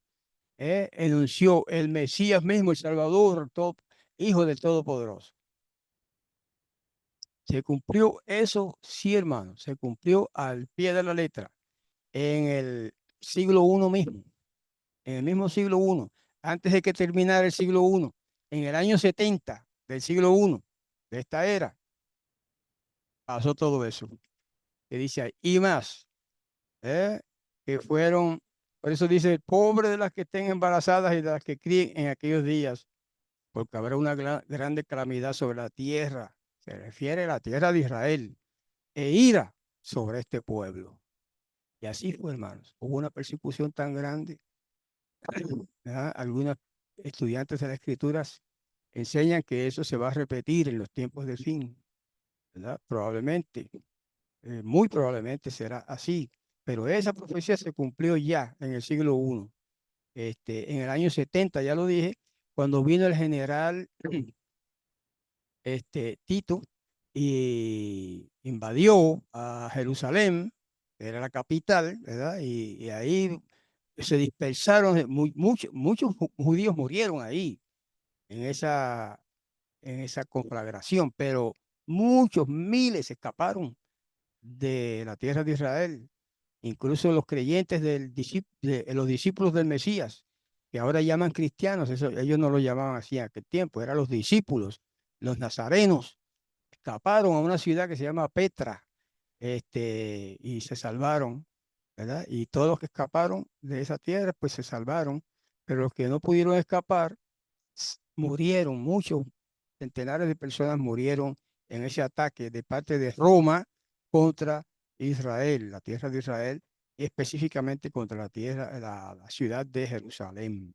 enunció el Mesías mismo, el Salvador, el Hijo del Todopoderoso. Se cumplió eso, sí, hermano, se cumplió al pie de la letra en el siglo I mismo, en el mismo siglo I, antes de que terminara el siglo I, en el año 70 del siglo I de esta era, pasó todo eso. Que dice ahí, y más, ¿eh? Que fueron, por eso dice, pobre de las que estén embarazadas y de las que críen en aquellos días, porque habrá una grande calamidad sobre la tierra, se refiere a la tierra de Israel, e ira sobre este pueblo. Y así fue, hermanos. Hubo una persecución tan grande. ¿Verdad? Algunos estudiantes de las Escrituras enseñan que eso se va a repetir en los tiempos del fin, ¿verdad? Probablemente, muy probablemente será así. Pero esa profecía se cumplió ya en el siglo I. En el año 70, ya lo dije, cuando vino el general Tito y invadió a Jerusalén, que era la capital, ¿verdad? Y ahí se dispersaron, muchos judíos murieron ahí, en esa conflagración, pero muchos miles escaparon de la tierra de Israel, incluso los creyentes de los discípulos del Mesías, que ahora llaman cristianos, eso, ellos no lo llamaban así en aquel tiempo, eran los discípulos, los nazarenos, escaparon a una ciudad que se llama Petra, y se salvaron, ¿verdad? Y todos los que escaparon de esa tierra, pues se salvaron, pero los que no pudieron escapar, murieron, muchos centenares de personas murieron en ese ataque de parte de Roma contra Israel, la tierra de Israel, y específicamente contra la ciudad de Jerusalén.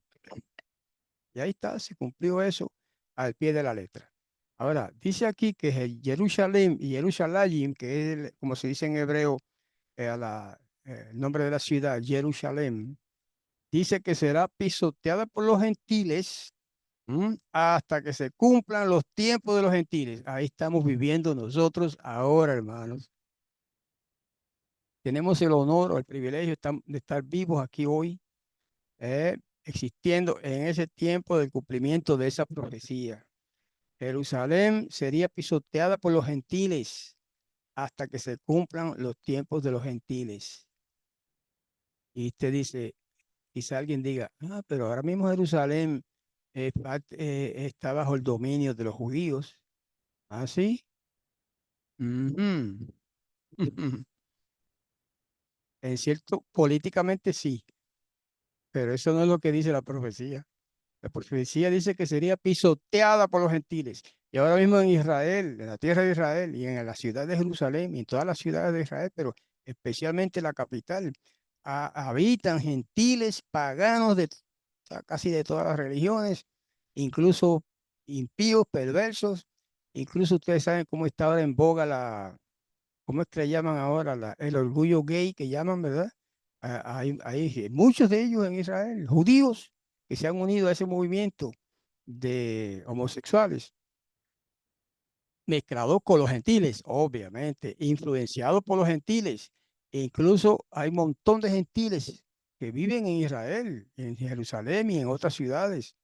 Y ahí está, se cumplió eso. al pie de la letra. Ahora, dice aquí que el Jerusalén y Jerusalén, que es, como se dice en hebreo, el nombre de la ciudad, Jerusalén, dice que será pisoteada por los gentiles. Hasta que se cumplan los tiempos de los gentiles. Ahí estamos viviendo nosotros ahora, hermanos. Tenemos el honor o el privilegio de estar vivos aquí hoy, existiendo en ese tiempo del cumplimiento de esa profecía. Jerusalén sería pisoteada por los gentiles hasta que se cumplan los tiempos de los gentiles. Y usted dice, quizá alguien diga, pero ahora mismo Jerusalén está bajo el dominio de los judíos. ¿Ah, sí? Ujú. En cierto, políticamente sí, pero eso no es lo que dice la profecía. La profecía dice que sería pisoteada por los gentiles. Y ahora mismo en Israel, en la tierra de Israel y en la ciudad de Jerusalén y en todas las ciudades de Israel, pero especialmente la capital, habitan gentiles paganos de o sea, casi de todas las religiones, incluso impíos, perversos. Incluso ustedes saben cómo está ahora en boga ¿cómo es que le llaman ahora? El orgullo gay que llaman, ¿verdad? Hay muchos de ellos en Israel, judíos, que se han unido a ese movimiento de homosexuales, mezclados con los gentiles, obviamente, influenciados por los gentiles. E incluso hay un montón de gentiles que viven en Israel, en Jerusalén y en otras ciudades.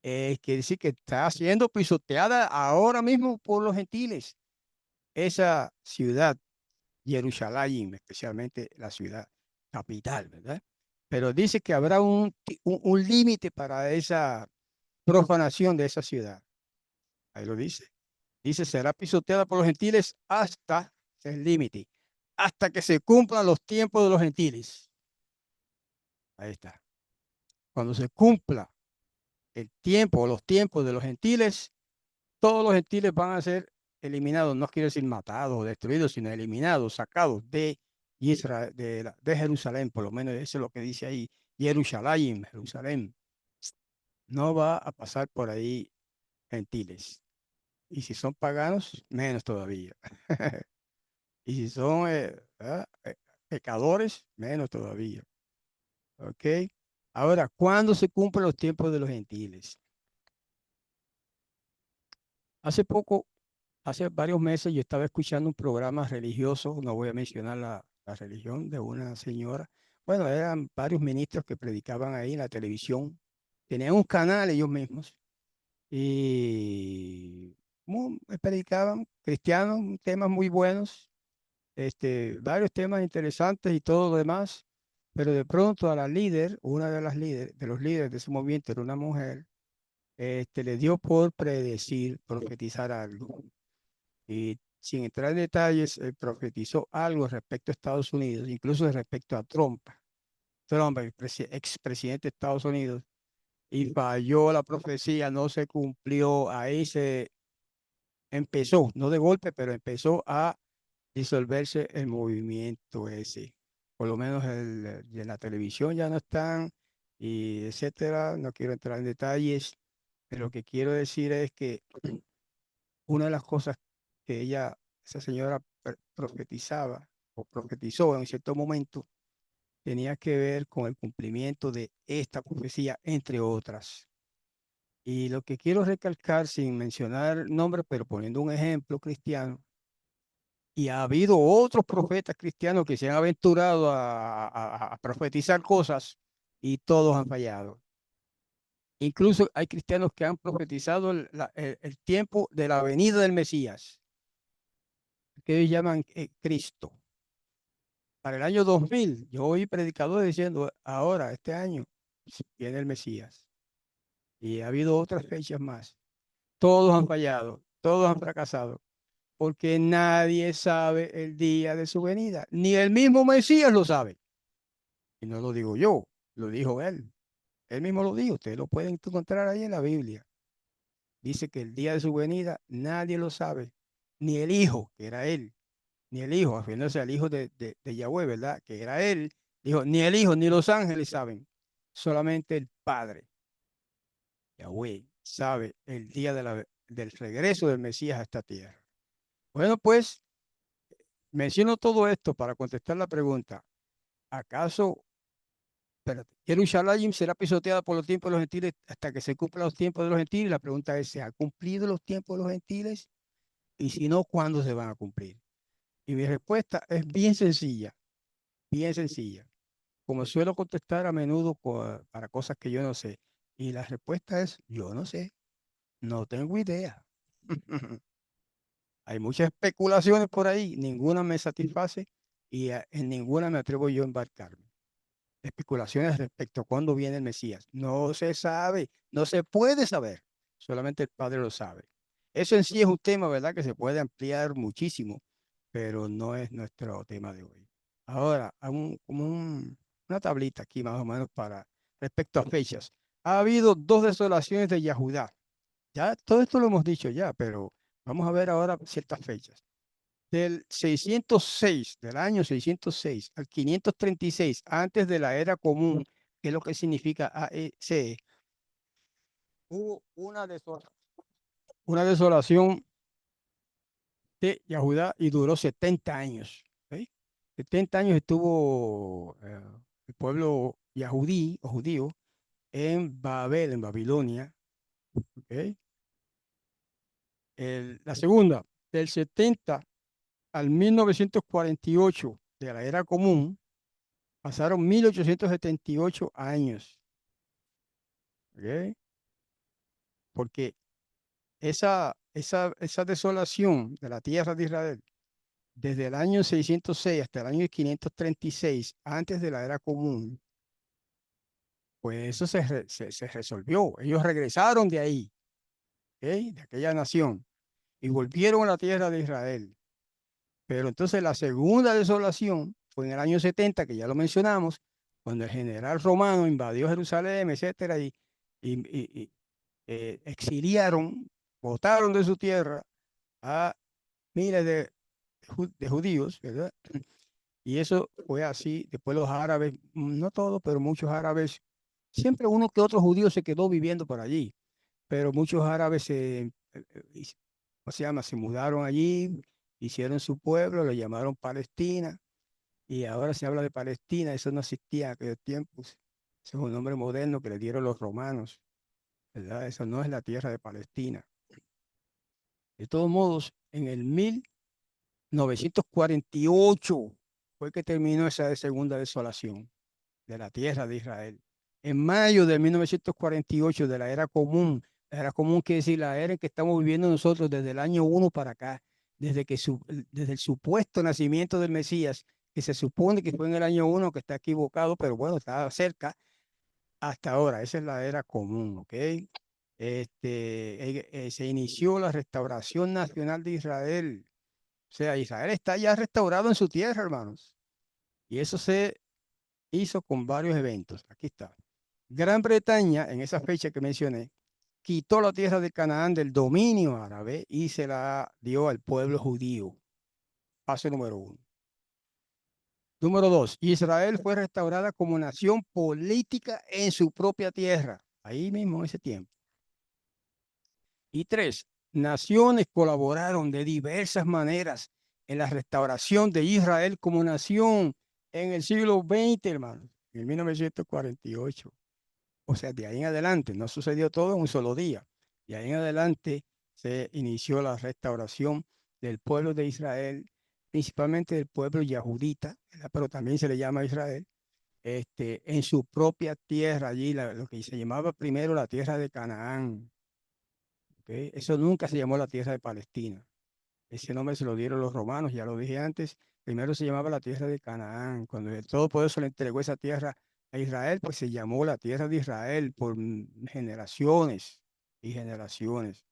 Quiere decir que está siendo pisoteada ahora mismo por los gentiles. Esa ciudad Jerusalén, especialmente la ciudad capital, ¿verdad? Pero dice que habrá un límite para esa profanación de esa ciudad. Ahí lo dice. Dice, será pisoteada por los gentiles hasta el límite, hasta que se cumplan los tiempos de los gentiles. Ahí está. Cuando se cumpla el tiempo o los tiempos de los gentiles, todos los gentiles van a ser eliminados, no quiere decir matados o destruidos, sino eliminados, sacados de Israel, de Jerusalén, por lo menos eso es lo que dice ahí, Jerusalén, Jerusalén. No va a pasar por ahí gentiles. Y si son paganos, menos todavía. Y si son pecadores, menos todavía. ¿Ok? Ahora, ¿cuándo se cumplen los tiempos de los gentiles? Hace poco Hace varios meses yo estaba escuchando un programa religioso, no voy a mencionar la religión, de una señora. Bueno, eran varios ministros que predicaban ahí en la televisión. Tenían un canal ellos mismos y predicaban cristianos, temas muy buenos, varios temas interesantes y todo lo demás. Pero de pronto a la líder, una de las líderes, de los líderes de ese movimiento, era una mujer, le dio por predecir, profetizar algo. Y sin entrar en detalles, profetizó algo respecto a Estados Unidos, incluso respecto a Trump. Trump, el expresidente de Estados Unidos, y falló la profecía, no se cumplió. Ahí se empezó, no de golpe, pero empezó a disolverse el movimiento ese. Por lo menos de la televisión ya no están, y etcétera. No quiero entrar en detalles, pero lo que quiero decir es que una de las cosas que esa señora profetizaba o profetizó en cierto momento, tenía que ver con el cumplimiento de esta profecía, entre otras. Y lo que quiero recalcar, sin mencionar nombres, pero poniendo un ejemplo cristiano, y ha habido otros profetas cristianos que se han aventurado a profetizar cosas y todos han fallado. Incluso hay cristianos que han profetizado el tiempo de la venida del Mesías, que ellos llaman Cristo. Para el año 2000, yo oí predicadores diciendo, ahora, este año, viene el Mesías. Y ha habido otras fechas más. Todos han fallado, todos han fracasado, porque nadie sabe el día de su venida. Ni el mismo Mesías lo sabe. Y no lo digo yo, lo dijo él. Él mismo lo dijo, ustedes lo pueden encontrar ahí en la Biblia. Dice que el día de su venida nadie lo sabe, ni el Hijo, que era él, ni el Hijo, refiriéndose al Hijo de Yahweh, ¿verdad? Que era él, dijo, ni el Hijo ni los ángeles saben, solamente el Padre, Yahweh. sabe el día del regreso del Mesías a esta tierra. Bueno, pues menciono todo esto para contestar la pregunta. ¿Acaso Jerusalén será pisoteada por los tiempos de los gentiles hasta que se cumplan los tiempos de los gentiles? La pregunta es, ¿se han cumplido los tiempos de los gentiles? Y si no, ¿cuándo se van a cumplir? Y mi respuesta es bien sencilla, bien sencilla. Como suelo contestar a menudo para cosas que yo no sé. Y la respuesta es, yo no sé, no tengo idea. Hay muchas especulaciones por ahí, ninguna me satisface y en ninguna me atrevo yo a embarcarme. Especulaciones respecto a cuándo viene el Mesías. No se sabe, no se puede saber, solamente el Padre lo sabe. Eso en sí es un tema, ¿verdad? Que se puede ampliar muchísimo, pero no es nuestro tema de hoy. Ahora, una tablita aquí más o menos para respecto a fechas. Ha habido dos desolaciones de Yahudá. Ya todo esto lo hemos dicho ya, pero vamos a ver ahora ciertas fechas. Del 606, del año 606 al 536, antes de la era común, que es lo que significa AEC, hubo una desolación de Yahudá y duró 70 años. ¿Ok? 70 años estuvo el pueblo yahudí o judío en Babel, en Babilonia. ¿Ok? La segunda, del 70 al 1948 de la era común, pasaron 1878 años. ¿Ok? Porque esa desolación de la tierra de Israel, desde el año 606 hasta el año 536, antes de la era común, pues eso se resolvió. Ellos regresaron de ahí, ¿ok? De aquella nación, y volvieron a la tierra de Israel. Pero entonces la segunda desolación fue en el año 70, que ya lo mencionamos, cuando el general romano invadió Jerusalén, etcétera, y exiliaron, botaron de su tierra a miles de judíos, ¿verdad? Y eso fue así. Después los árabes, no todos, pero muchos árabes, siempre uno que otro judío se quedó viviendo por allí, pero muchos árabes ¿cómo se llama? Se mudaron allí, hicieron su pueblo, lo llamaron Palestina, y ahora se habla de Palestina, eso no existía en aquellos tiempos. Ese es un nombre moderno que le dieron los romanos, ¿verdad? Eso no es la tierra de Palestina. De todos modos, en el 1948 fue que terminó esa segunda desolación de la tierra de Israel. En mayo de 1948, de la era común quiere decir la era en que estamos viviendo nosotros desde el año 1 para acá, desde el supuesto nacimiento del Mesías, que se supone que fue en el año 1, que está equivocado, pero bueno, está cerca, hasta ahora. Esa es la era común, ¿ok? Se inició la restauración nacional de Israel. O sea, Israel está ya restaurado en su tierra, hermanos. Y eso se hizo con varios eventos. Aquí está. Gran Bretaña, en esa fecha que mencioné, quitó la tierra de Canaán del dominio árabe y se la dio al pueblo judío. Paso número uno. Número dos, Israel fue restaurada como nación política en su propia tierra, ahí mismo en ese tiempo. Y tres, naciones colaboraron de diversas maneras en la restauración de Israel como nación en el siglo XX, hermano, en 1948. O sea, de ahí en adelante, no sucedió todo en un solo día. De ahí en adelante se inició la restauración del pueblo de Israel, principalmente del pueblo yahudita, ¿verdad? Pero también se le llama Israel, en su propia tierra, allí, lo que se llamaba primero la tierra de Canaán. ¿Ok? Eso nunca se llamó la tierra de Palestina. Ese nombre se lo dieron los romanos, ya lo dije antes. Primero se llamaba la tierra de Canaán. Cuando el Todopoderoso le entregó esa tierra a Israel, pues se llamó la tierra de Israel por generaciones y generaciones.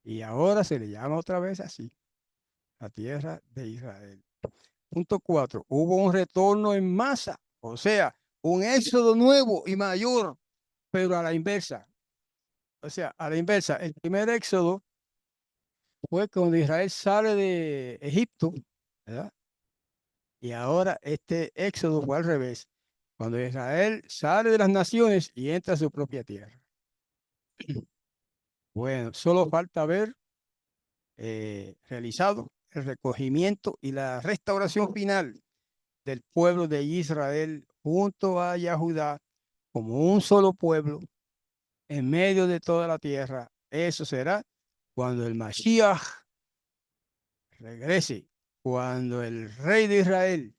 Y ahora se le llama otra vez así, la tierra de Israel. Punto cuatro, hubo un retorno en masa, o sea, un éxodo nuevo y mayor, pero a la inversa. O sea, a la inversa, el primer éxodo fue cuando Israel sale de Egipto, ¿verdad? Y ahora este éxodo fue al revés, cuando Israel sale de las naciones y entra a su propia tierra. Bueno, solo falta ver realizado el recogimiento y la restauración final del pueblo de Israel junto a Yahudá como un solo pueblo en medio de toda la tierra. Eso será cuando el Mashiach regrese, cuando el rey de Israel,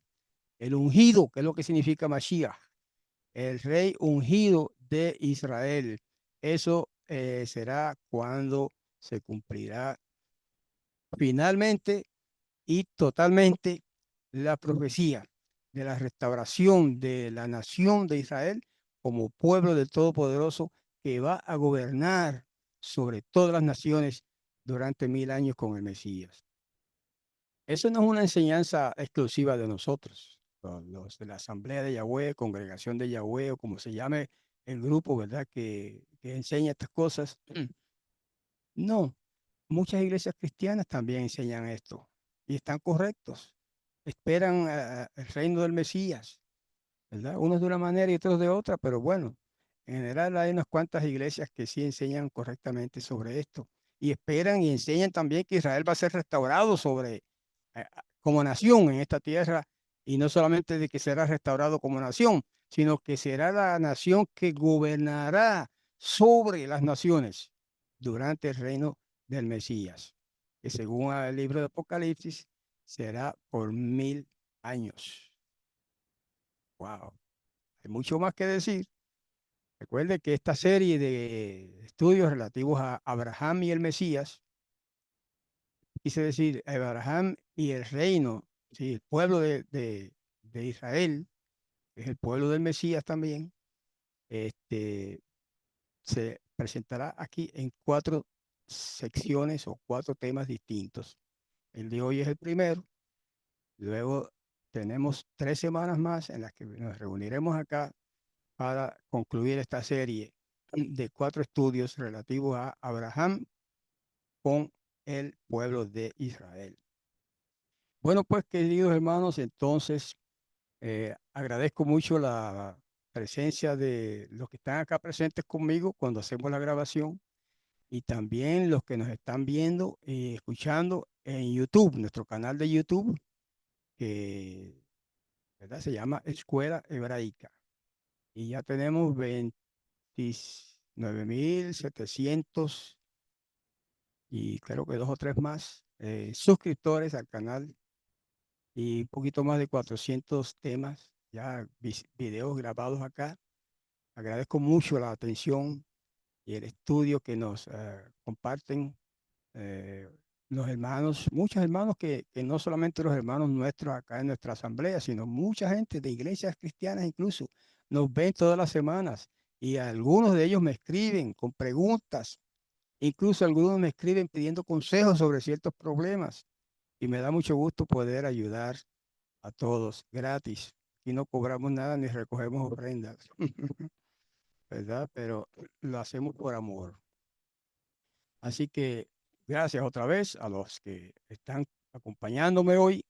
el ungido, que es lo que significa Mashiach, el rey ungido de Israel. Eso será cuando se cumplirá finalmente y totalmente la profecía de la restauración de la nación de Israel como pueblo del Todopoderoso que va a gobernar sobre todas las naciones durante 1000 años con el Mesías. Eso no es una enseñanza exclusiva de nosotros, los de la Asamblea de Yahweh, Congregación de Yahweh, o como se llame el grupo, ¿verdad? Que enseña estas cosas. No, muchas iglesias cristianas también enseñan esto y están correctos. Esperan el reino del Mesías, ¿verdad? Unos de una manera y otros de otra, pero bueno, en general hay unas cuantas iglesias que sí enseñan correctamente sobre esto y esperan y enseñan también que Israel va a ser restaurado como nación en esta tierra y no solamente de que será restaurado como nación, sino que será la nación que gobernará sobre las naciones durante el reino del Mesías, que según el libro de Apocalipsis será por 1000 años. Wow, hay mucho más que decir. Recuerde que esta serie de estudios relativos a Abraham y el Mesías, quise decir Abraham y el reino, sí, el pueblo de Israel, que es el pueblo del Mesías también, este, se presentará aquí en 4 secciones o 4 temas distintos. El de hoy es el primero, luego tenemos 3 semanas más en las que nos reuniremos acá para concluir esta serie de 4 estudios relativos a Abraham con el pueblo de Israel. Bueno, pues queridos hermanos, entonces agradezco mucho la presencia de los que están acá presentes conmigo cuando hacemos la grabación y también los que nos están viendo y escuchando en YouTube, nuestro canal de YouTube, que ¿verdad? Se llama Escuela Hebraica. Y ya tenemos 29.700 y creo que 2 o 3 más suscriptores al canal y un poquito más de 400 temas, ya videos grabados acá. Agradezco mucho la atención y el estudio que nos comparten eh, los hermanos, muchos hermanos que no solamente los hermanos nuestros acá en nuestra asamblea, sino mucha gente de iglesias cristianas incluso nos ven todas las semanas y algunos de ellos me escriben con preguntas, incluso algunos me escriben pidiendo consejos sobre ciertos problemas y me da mucho gusto poder ayudar a todos gratis. Y no cobramos nada ni recogemos ofrendas, ¿verdad? Pero lo hacemos por amor. Así que gracias otra vez a los que están acompañándome hoy.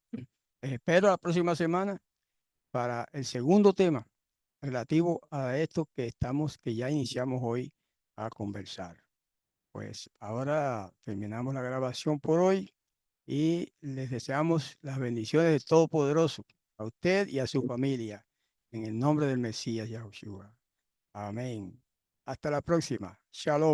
Espero la próxima semana para el segundo tema relativo a esto que ya iniciamos hoy a conversar. Pues ahora terminamos la grabación por hoy y les deseamos las bendiciones del Todopoderoso a usted y a su familia en el nombre del Mesías Yahushua. Amén. Hasta la próxima. Shalom.